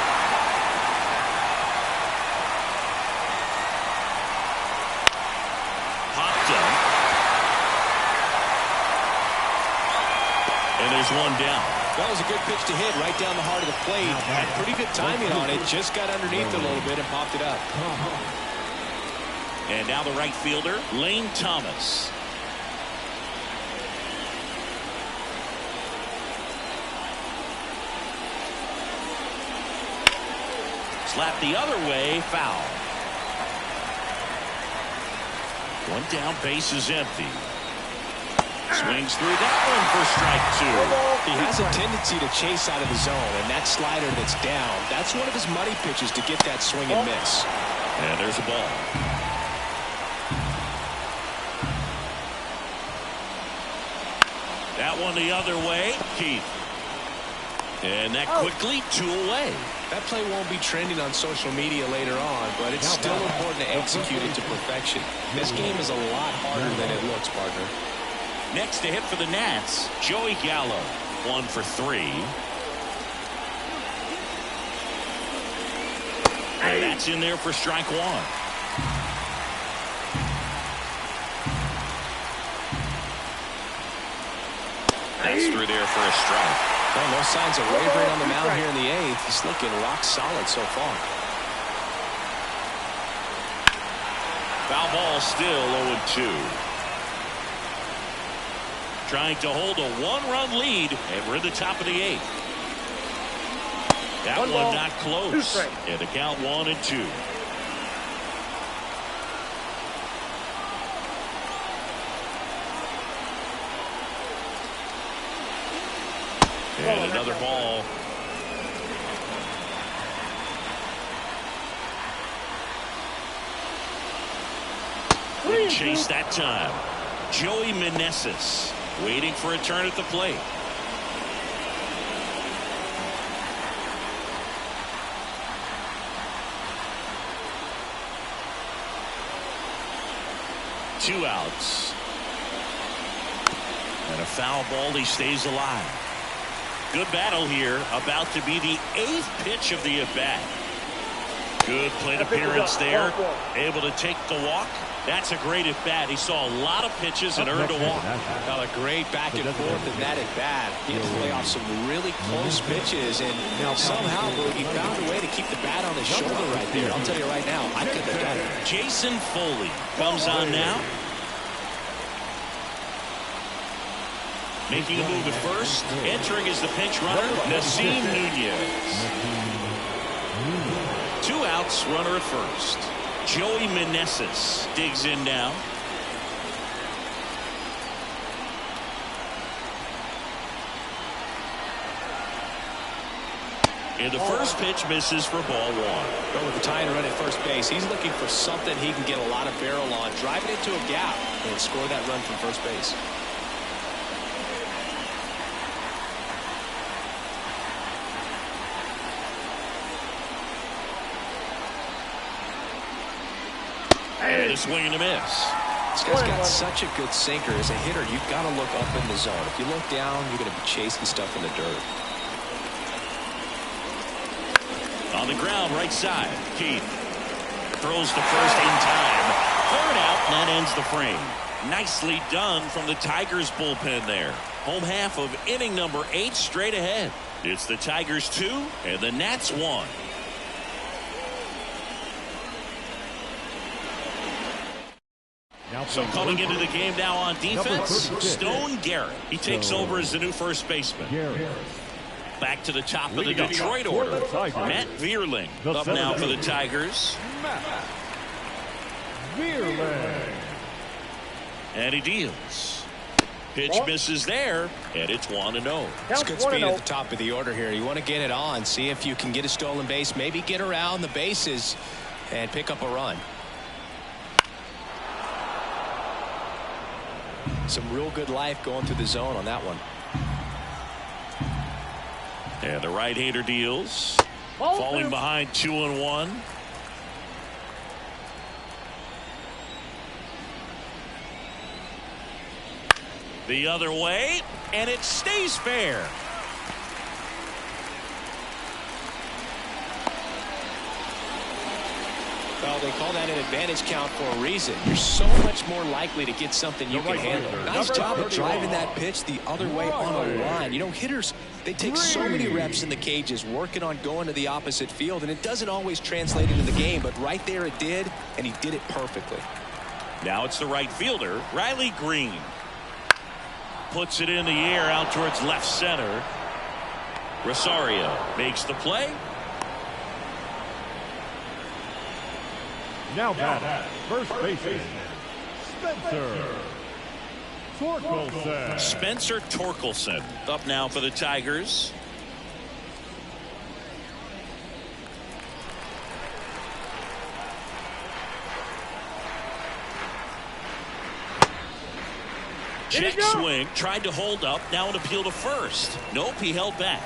And there's one down. That was a good pitch to hit right down the heart of the plate. Had pretty good timing on it. Just got underneath it a little bit and popped it up. And now the right fielder, Lane Thomas. Slap the other way, foul. One down, base is empty. Swings through that one for strike 2. He has a tendency to chase out of the zone, and that slider that's down, that's one of his money pitches to get that swing and miss. And there's a ball. That one the other way, Keith. And that quickly 2 away. That play won't be trending on social media later on, but it's still important to execute it to perfection. This game is a lot harder than it looks, partner. Next to hit for the Nats, Joey Gallo, 1 for 3. And that's in there for strike 1. That's through there for a strike. Well, no signs of wavering on the mound here in the 8th. He's looking rock solid so far. Foul ball still 0-2. Trying to hold a 1-run lead, and we're at the top of the 8th. That one not close. And the count 1-2. And another ball. Wouldn't chase that time. Joey Meneses waiting for a turn at the plate. Two outs. And a foul ball. He stays alive. Good battle here. About to be the 8th pitch of the at-bat. Good plate appearance there. Able to take the walk. That's a great at-bat. He saw a lot of pitches and earned a walk. Got a great back and forth in that at-bat. He had to play off some really close pitches, and somehow he found a way to keep the bat on his shoulder right there. I'll tell you right now, I couldn't have done it. Jason Foley comes on now. Making a move at first. Entering is the pinch runner, Nasim Nunez. 2 outs, runner at first. Joey Meneses digs in now. And the first pitch misses for ball 1. Well, with the tying run at first base, he's looking for something he can get a lot of barrel on, drive it into a gap, and score that run from first base. And a swing and a miss. This guy's got such a good sinker. As a hitter, you've got to look up in the zone. If you look down, you're going to be chasing stuff in the dirt. On the ground, right side. Keith throws to first in time. 3rd out, and that ends the frame. Nicely done from the Tigers bullpen there. Home half of inning number 8 straight ahead. It's the Tigers 2 and the Nats 1. So coming into the game now on defense, Stone Garrett. He takes over as the new first baseman. Back to the top of the Detroit order. Matt Vierling up now for the Tigers. And he deals. Pitch misses there, and it's 1-0. It's good speed at the top of the order here. You want to get it on, see if you can get a stolen base, maybe get around the bases and pick up a run. Some real good life going through the zone on that one. And the right-hander deals. Falling behind 2-1. The other way, and it stays fair. they call that an advantage count for a reason. You're so much more likely to get something you can handle. Nice job of driving that pitch the other way on a line. You know, hitters, they take so many reps in the cages working on going to the opposite field, and it doesn't always translate into the game, but right there it did, and he did it perfectly. Now it's the right fielder, Riley Green. Puts it in the air out towards left center. Rosario makes the play. Now batting, first baseman, Spencer Torkelson. Spencer Torkelson up now for the Tigers. Check swing, tried to hold up, now an appeal to first. Nope, he held back.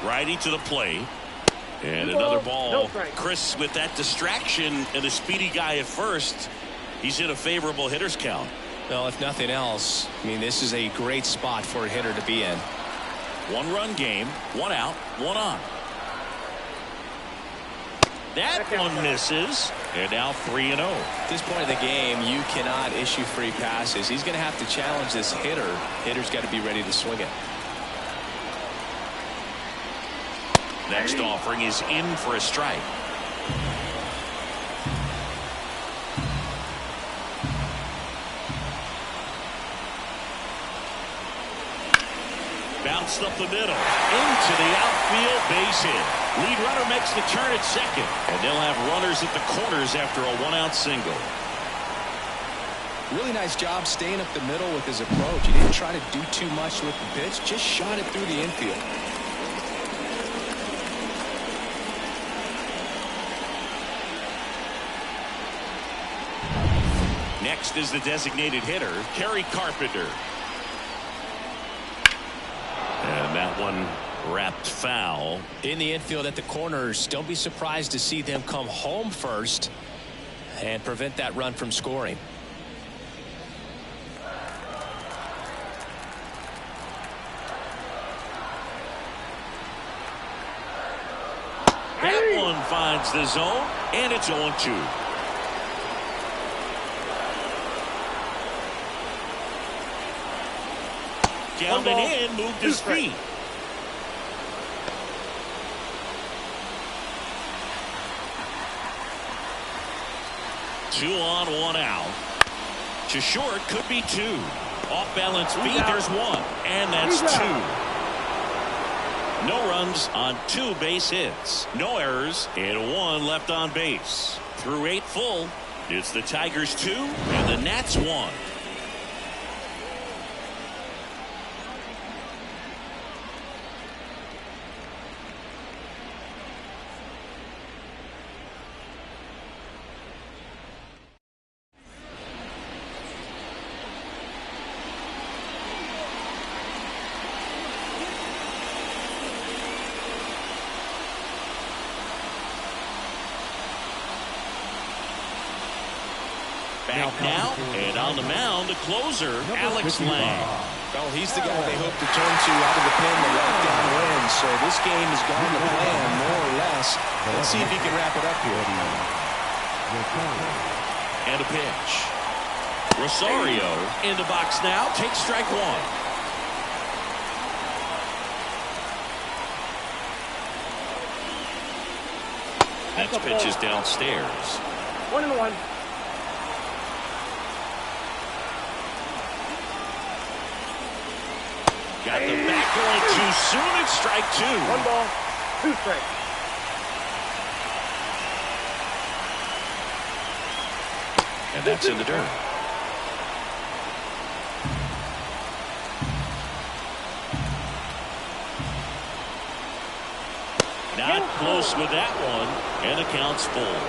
Righty to the plate. And another ball. Chris, with that distraction and a speedy guy at first, he's in a favorable hitter's count. Well, if nothing else, I mean, this is a great spot for a hitter to be in. 1-run game, 1 out, 1 on. That one misses, and now 3-0. At this point in the game, you cannot issue free passes. He's going to have to challenge this hitter. Hitter's got to be ready to swing it. Next offering is in for a strike. Bounced up the middle, into the outfield, base hit. Lead runner makes the turn at second, and they'll have runners at the corners after a 1-out single. Really nice job staying up the middle with his approach. He didn't try to do too much with the pitch, just shot it through the infield. Next is the designated hitter, Kerry Carpenter. And that one wrapped foul. In the infield at the corners, don't be surprised to see them come home first and prevent that run from scoring. That one finds the zone, and it's 0-2. Down and in, moved his feet. 2 on, 1 out. To short, could be 2. Off balance feet, there's 1. And that's 2. No runs on 2 base hits. No errors, and 1 left on base. Through 8 full, it's the Tigers 2 and the Nats 1. Back now, and on the mound, the closer, Alex Lang. Well, he's the guy they hope to turn to out of the pen to lock down wins. So this game has gone to plan, more or less. Let's see if he can wrap it up here. And a pitch. Rosario in the box now, takes strike 1. Next pitch is downstairs. 1-1. Got the back going too soon. It's strike 2. 1 ball, 2 strikes. And that's in the dirt. Not close with that one, and the count's full.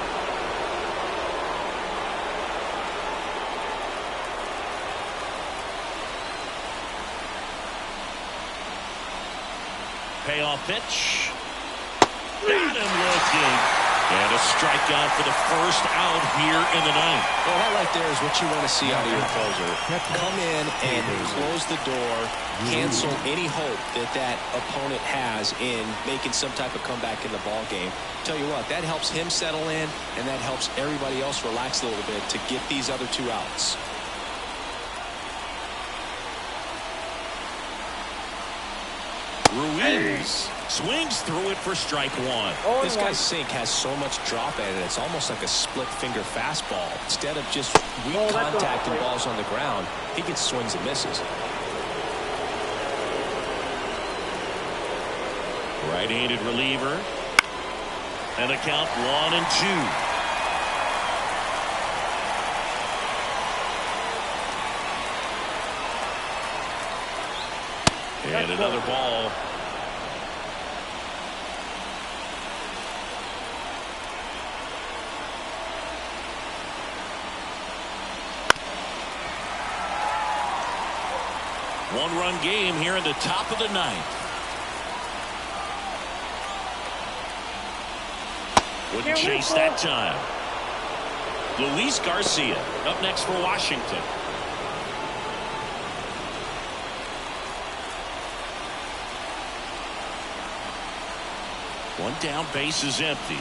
Payoff pitch. Got him looking. And a A strikeout for the first out here in the ninth. Well, that right there is what you want to see out of your closer. Come in and close the door, cancel any hope that that opponent has in making some type of comeback in the ball game. Tell you what, that helps him settle in, and that helps everybody else relax a little bit to get these other two outs. Ruiz swings through it for strike one. This guy's sink has so much drop at it, it's almost like a split finger fastball. Instead of just weak contact and balls on the ground, he gets swings and misses. Right-handed reliever. And a count 1-2. And another ball. One-run game here in the top of the ninth. Wouldn't chase that time. Luis Garcia up next for Washington. One down, base is empty.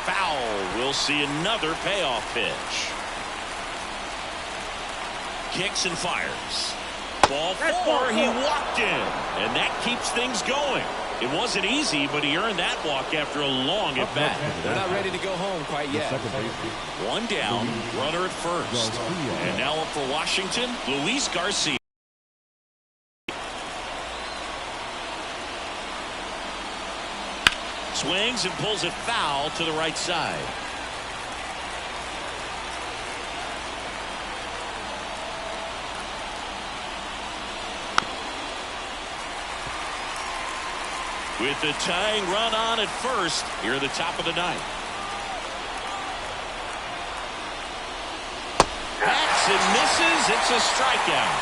Foul. We'll see another payoff pitch. Kicks and fires. Ball four. He walked in, and that keeps things going. It wasn't easy, but he earned that walk after a long at bat. They're not ready to go home quite yet. One down, runner at first. And now up for Washington, Luis Garcia. Swings and pulls it foul to the right side. With the tying run on at first here at the top of the ninth. Bats and misses. It's a strikeout.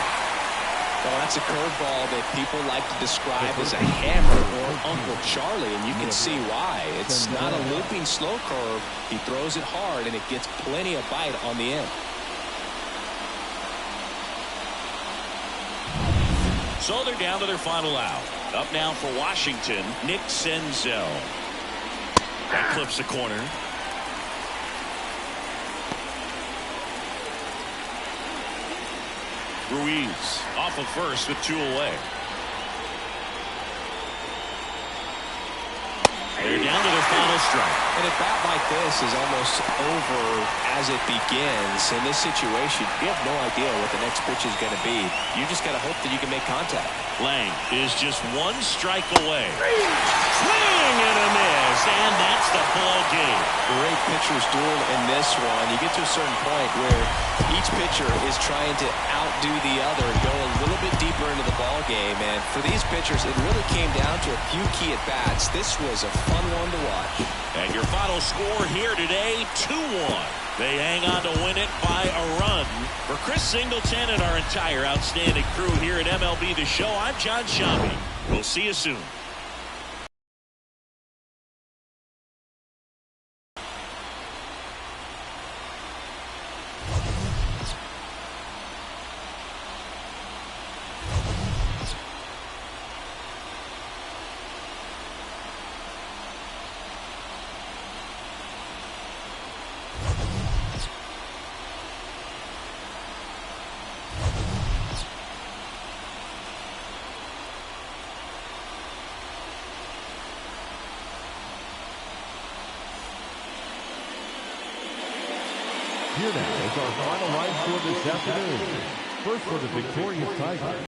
Well, that's a curveball that people like to describe as a hammer or Uncle Charlie, and you can see why. It's not a looping slow curve. He throws it hard, and it gets plenty of bite on the end. So they're down to their final out. Up now for Washington, Nick Senzel. That clips the corner. Ruiz off of first with 2 away. They're down to their final strike. And a bat like this is almost over as it begins. In this situation, you have no idea what the next pitch is going to be. You just got to hope that you can make contact. Lang is just 1 strike away. Swing and a miss, and that's the ball game. Great pitchers duel in this one. You get to a certain point where each pitcher is trying to outdo the other, go a little bit deeper into the ball game. And for these pitchers, it really came down to a few key at bats. This was a fun one to watch. And your final score here today, 2-1. They hang on to win it by a run. For Chris Singleton and our entire outstanding crew here at MLB The Show, I'm John Shammy. We'll see you soon. Here now is our final line score this afternoon. First for the victorious Tigers.